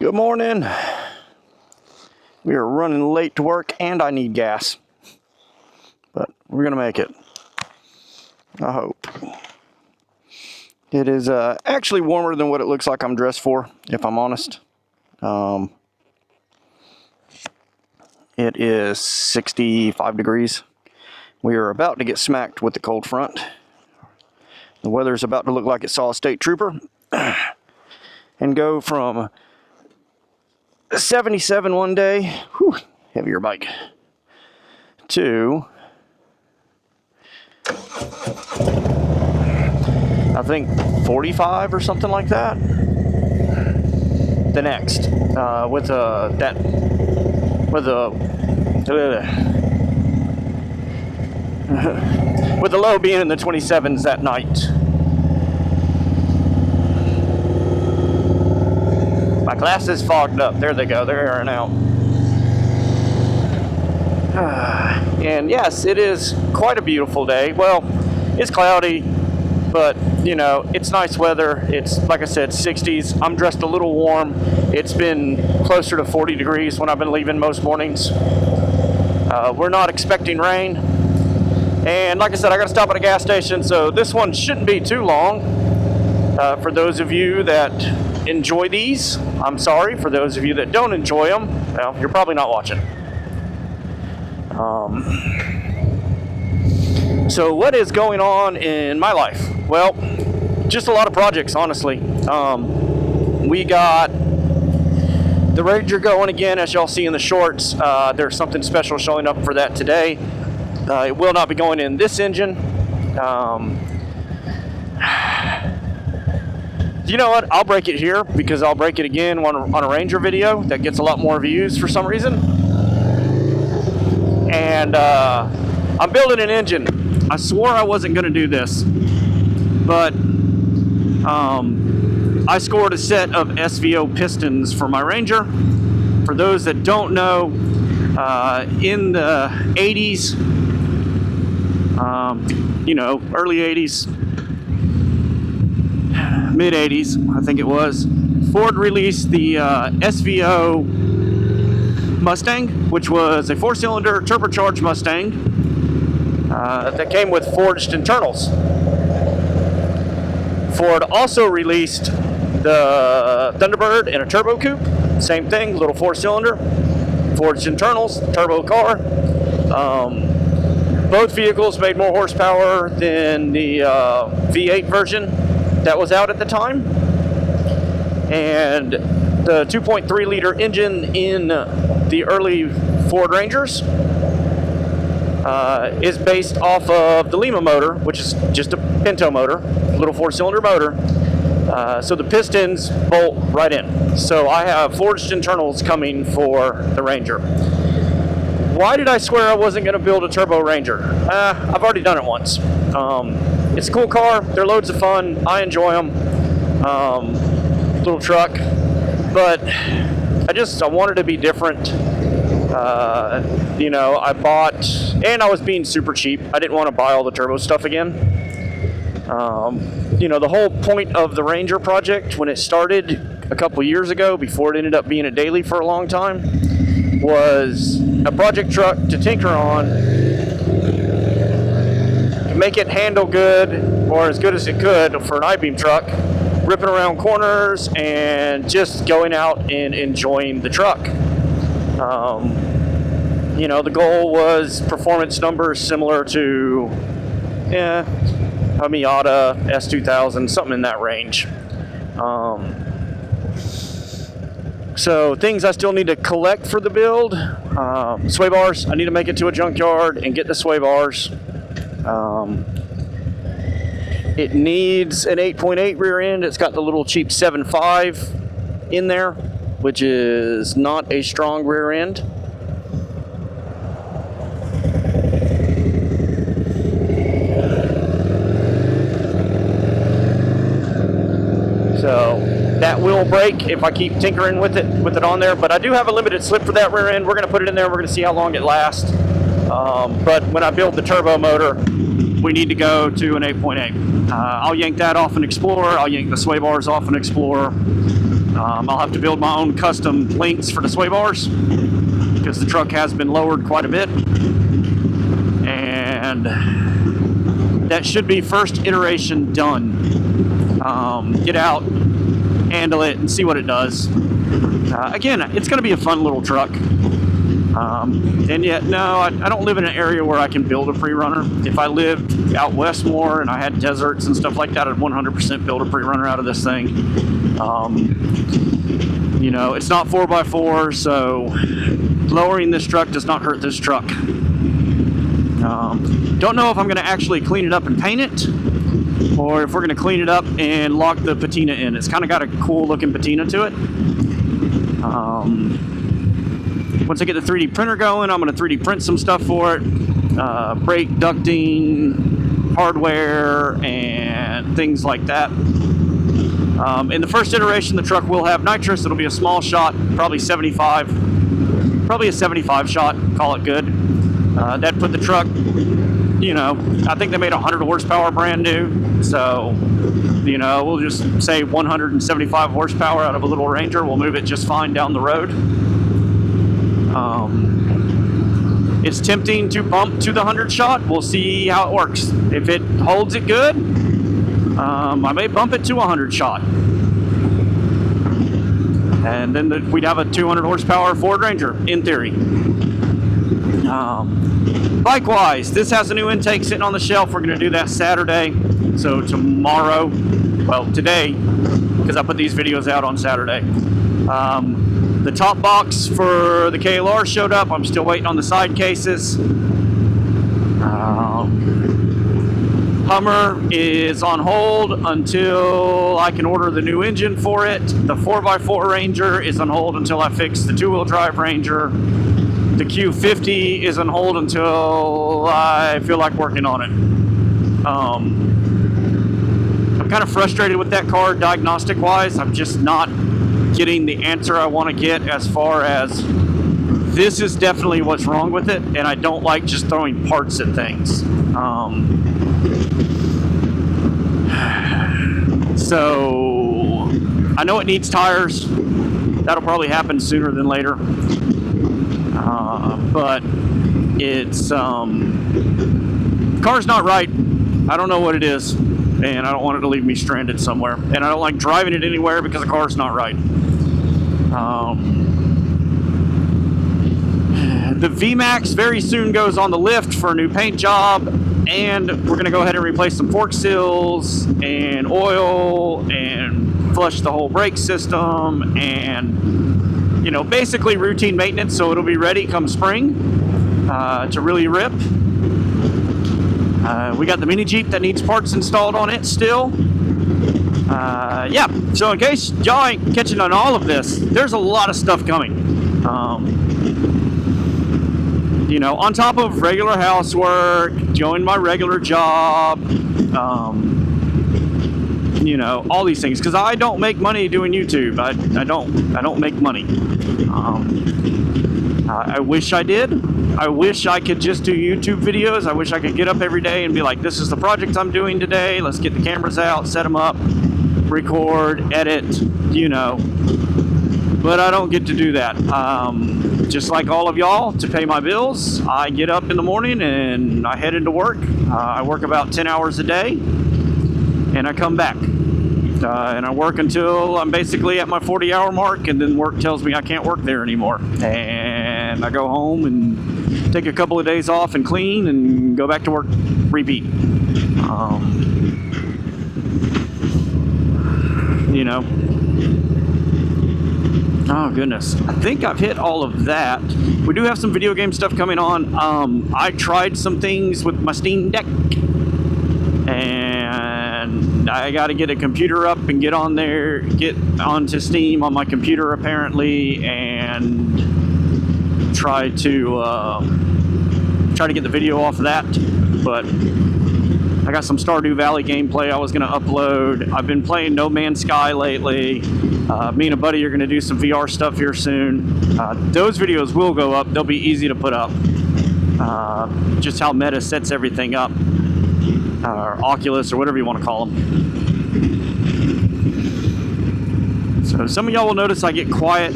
Good morning. We are running late to work and I need gas. But we're going to make it. I hope. It is actually warmer than what it looks like I'm dressed for, if I'm honest. It is 65 degrees. We are about to get smacked with the cold front. The weather's about to look like it saw a state trooper and go from 77 one day, whew, heavier bike, to I think 45 or something like that the next, with the low being in the 27s that night. My glasses fogged up. There they go. They're airing out. And yes, it is quite a beautiful day. Well, it's cloudy, but you know, it's nice weather. It's, like I said, 60s. I'm dressed a little warm. It's been closer to 40 degrees when I've been leaving most mornings. We're not expecting rain. And like I said, I got to stop at a gas station, so this one shouldn't be too long. For those of you that enjoy these, I'm sorry. For those of you that don't enjoy them, well, you're probably not watching. So what is going on in my life? Well, just a lot of projects, honestly. We got the Ranger going again, as y'all see in the shorts. There's something special showing up for that today. It will not be going in this engine. You know what? I'll break it here because I'll break it again on a Ranger video that gets a lot more views for some reason. And I'm building an engine. I swore I wasn't going to do this, but I scored a set of SVO pistons for my Ranger. For those that don't know, in the 80s, you know, early 80s, mid 80s, I think it was, Ford released the SVO Mustang, which was a 4-cylinder turbocharged Mustang that came with forged internals. Ford also released the Thunderbird in a turbo coupe, same thing, little 4-cylinder, forged internals, turbo car. Both vehicles made more horsepower than the V8 version that was out at the time. And the 2.3 liter engine in the early Ford Rangers is based off of the Lima motor, which is just a Pinto motor, little 4-cylinder motor. So the pistons bolt right in. So I have forged internals coming for the Ranger. Why did I swear I wasn't going to build a turbo Ranger? I've already done it once. It's a cool car. They're loads of fun. I enjoy them. Little truck. But I wanted to be different. You know, I bought, and I was being super cheap. I didn't want to buy all the turbo stuff again. You know, the whole point of the Ranger project when it started a couple years ago, before it ended up being a daily for a long time, was a project truck to tinker on, to make it handle good, or as good as it could for an I-beam truck, ripping around corners and just going out and enjoying the truck. You know, the goal was performance numbers similar to a Miata S2000, something in that range. So things I still need to collect for the build. Sway bars, I need to make it to a junkyard and get the sway bars. It needs an 8.8 rear end. It's got the little cheap 7.5 in there, which is not a strong rear end. So that will break if I keep tinkering with it on there, but I do have a limited slip for that rear end. We're going to put it in there. We're going to see how long it lasts. But when I build the turbo motor, we need to go to an 8.8. I'll yank that off an Explorer. I'll yank the sway bars off an Explorer. I'll have to build my own custom links for the sway bars because the truck has been lowered quite a bit. And that should be first iteration done. Get out, handle it, and see what it does. Again, it's going to be a fun little truck. And yet, no, I don't live in an area where I can build a pre-runner. If I lived out west more and I had deserts and stuff like that, I'd 100% build a pre-runner out of this thing. You know, it's not 4x4, so lowering this truck does not hurt this truck. Don't know if I'm going to actually clean it up and paint it, or if we're going to clean it up and lock the patina in. It's kind of got a cool looking patina to it. Once I get the 3D printer going, I'm going to 3D print some stuff for it. Brake ducting, hardware, and things like that. In the first iteration, the truck will have nitrous. It'll be a small shot, probably 75. Probably a 75 shot, call it good. That put the truck, you know, I think they made 100 horsepower brand new. So, you know, we'll just say 175 horsepower out of a little Ranger. We'll move it just fine down the road. It's tempting to bump to the 100 shot. We'll see how it works. If it holds it good, I may bump it to 100 shot. And then we'd have a 200 horsepower Ford Ranger, in theory. Bike-wise, this has a new intake sitting on the shelf. We're going to do that Saturday. So tomorrow, well, today, because I put these videos out on Saturday. The top box for the KLR showed up. I'm still waiting on the side cases. Hummer is on hold until I can order the new engine for it. The 4x4 Ranger is on hold until I fix the two-wheel drive Ranger. The Q50 is on hold until I feel like working on it. I'm kind of frustrated with that car diagnostic-wise. I'm just not getting the answer I want to get as far as this is definitely what's wrong with it, and I don't like just throwing parts at things. So I know it needs tires. That'll probably happen sooner than later. But it's car's not right. I don't know what it is, and I don't want it to leave me stranded somewhere. And I don't like driving it anywhere because the car's not right. The VMAX very soon goes on the lift for a new paint job, and we're going to go ahead and replace some fork seals and oil and flush the whole brake system and, you know, basically routine maintenance, so it'll be ready come spring to really rip. We got the mini Jeep that needs parts installed on it still. Yeah, so in case y'all ain't catching on all of this, there's a lot of stuff coming. You know, on top of regular housework, doing my regular job, you know, all these things, because I don't make money doing YouTube. I don't make money. I wish I did. I wish I could just do YouTube videos. I wish I could get up every day and be like, this is the project I'm doing today. Let's get the cameras out, set them up, record, edit, you know. But I don't get to do that. Just like all of y'all, to pay my bills, I get up in the morning and I head into work. I work about 10 hours a day, and I come back. And I work until I'm basically at my 40-hour mark, and then work tells me I can't work there anymore. And I go home and take a couple of days off and clean and go back to work, repeat. You know. Oh goodness, I think I've hit all of that. We do have some video game stuff coming on. I tried some things with my Steam Deck, and I got to get a computer up and get on there, get onto Steam on my computer apparently, and try to get the video off of that. But I got some Stardew Valley gameplay I was going to upload. I've been playing No Man's Sky lately. Me and a buddy are going to do some VR stuff here soon. Those videos will go up. They'll be easy to put up. Just how Meta sets everything up. Or Oculus, or whatever you want to call them. So some of y'all will notice I get quiet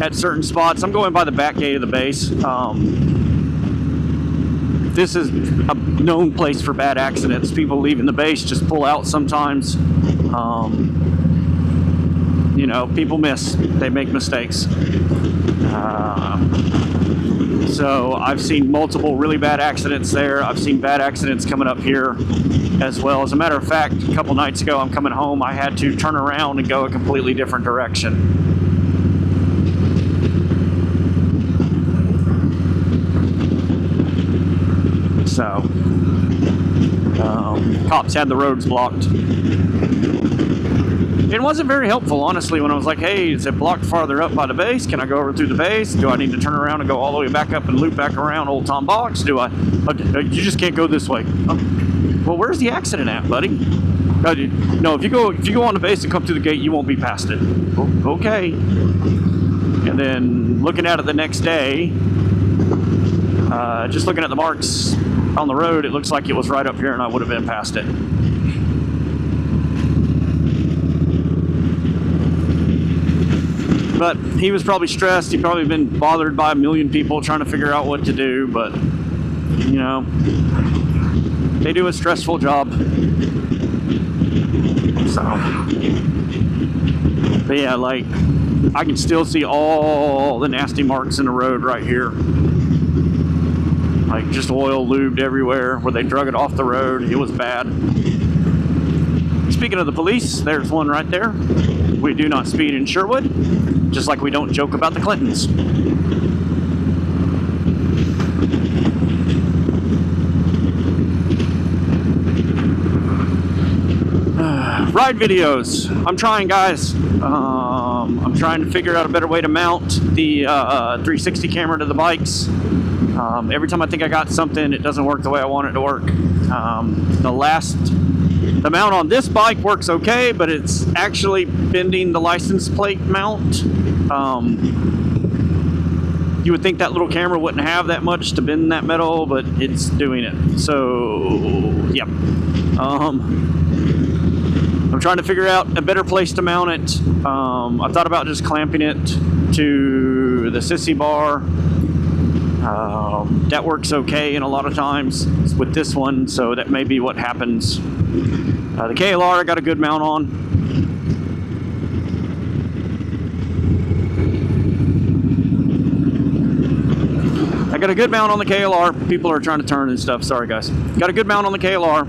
at certain spots. I'm going by the back gate of the base. This is a known place for bad accidents. People leaving the base just pull out sometimes. You know, people miss. They make mistakes. So I've seen multiple really bad accidents there. I've seen bad accidents coming up here as well. As a matter of fact, a couple nights ago, I'm coming home. I had to turn around and go a completely different direction. So, cops had the roads blocked. It wasn't very helpful, honestly, when I was like, hey, is it blocked farther up by the base? Can I go over through the base? Do I need to turn around and go all the way back up and loop back around Old Tom Box? Do I? You just can't go this way. Well, where's the accident at, buddy? No, if you go on the base and come through the gate, you won't be past it. Okay. And then looking at it the next day, just looking at the marks on the road, it looks like it was right up here and I would have been past it. But he was probably stressed. He probably been bothered by a million people trying to figure out what to do. But, you know, they do a stressful job. So, but yeah, like, I can still see all the nasty marks in the road right here. Like, just oil lubed everywhere where they drug it off the road. It was bad. Speaking of the police, there's one right there. We do not speed in Sherwood, just like we don't joke about the Clintons. Ride videos. I'm trying, guys. I'm trying to figure out a better way to mount the 360 camera to the bikes. Every time I think I got something, it doesn't work the way I want it to work. The mount on this bike works okay, but it's actually bending the license plate mount. You would think that little camera wouldn't have that much to bend that metal, but it's doing it. So, yeah. I'm trying to figure out a better place to mount it. I thought about just clamping it to the sissy bar. That works okay in a lot of times with this one, so that may be what happens. The KLR I got a good mount on. I got a good mount on the KLR. People are trying to turn and stuff. Sorry, guys. Got a good mount on the KLR.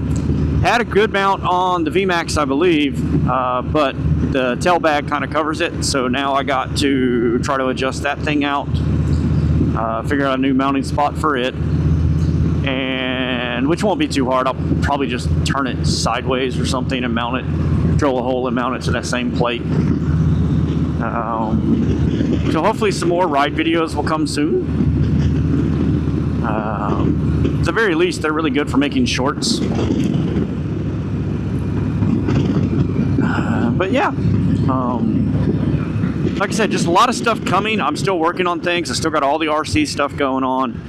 Had a good mount on the VMAX, I believe, but the tail bag kind of covers it. So now I got to try to adjust that thing out. Figure out a new mounting spot for it, and which won't be too hard. I'll probably just turn it sideways or something and mount it, drill a hole and mount it to that same plate. So hopefully some more ride videos will come soon. At the very least, they're really good for making shorts. But yeah, like I said, just a lot of stuff coming. I'm still working on things. I still got all the RC stuff going on.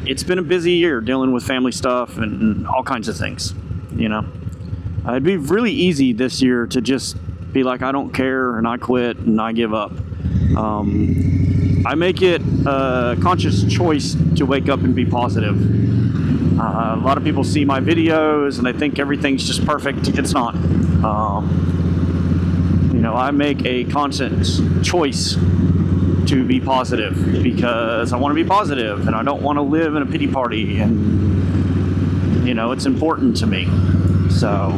It's been a busy year dealing with family stuff and all kinds of things, you know. It'd be really easy this year to just be like, I don't care, and I quit, and I give up. I make it a conscious choice to wake up and be positive. A lot of people see my videos and they think everything's just perfect. It's not. You know, I make a conscious choice to be positive because I want to be positive and I don't want to live in a pity party, and you know, it's important to me. So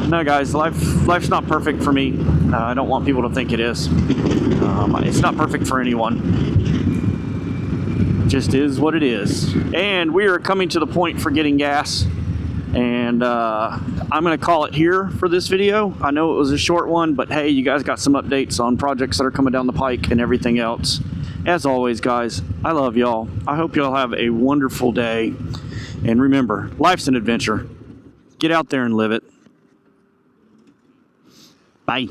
no, guys, life's not perfect for me. I don't want people to think it is. It's not perfect for anyone. It just is what it is. And we are coming to the point for getting gas. And I'm going to call it here for this video. I know it was a short one, but hey, you guys got some updates on projects that are coming down the pike and everything else. As always, guys, I love y'all. I hope y'all have a wonderful day. And remember, life's an adventure. Get out there and live it. Bye.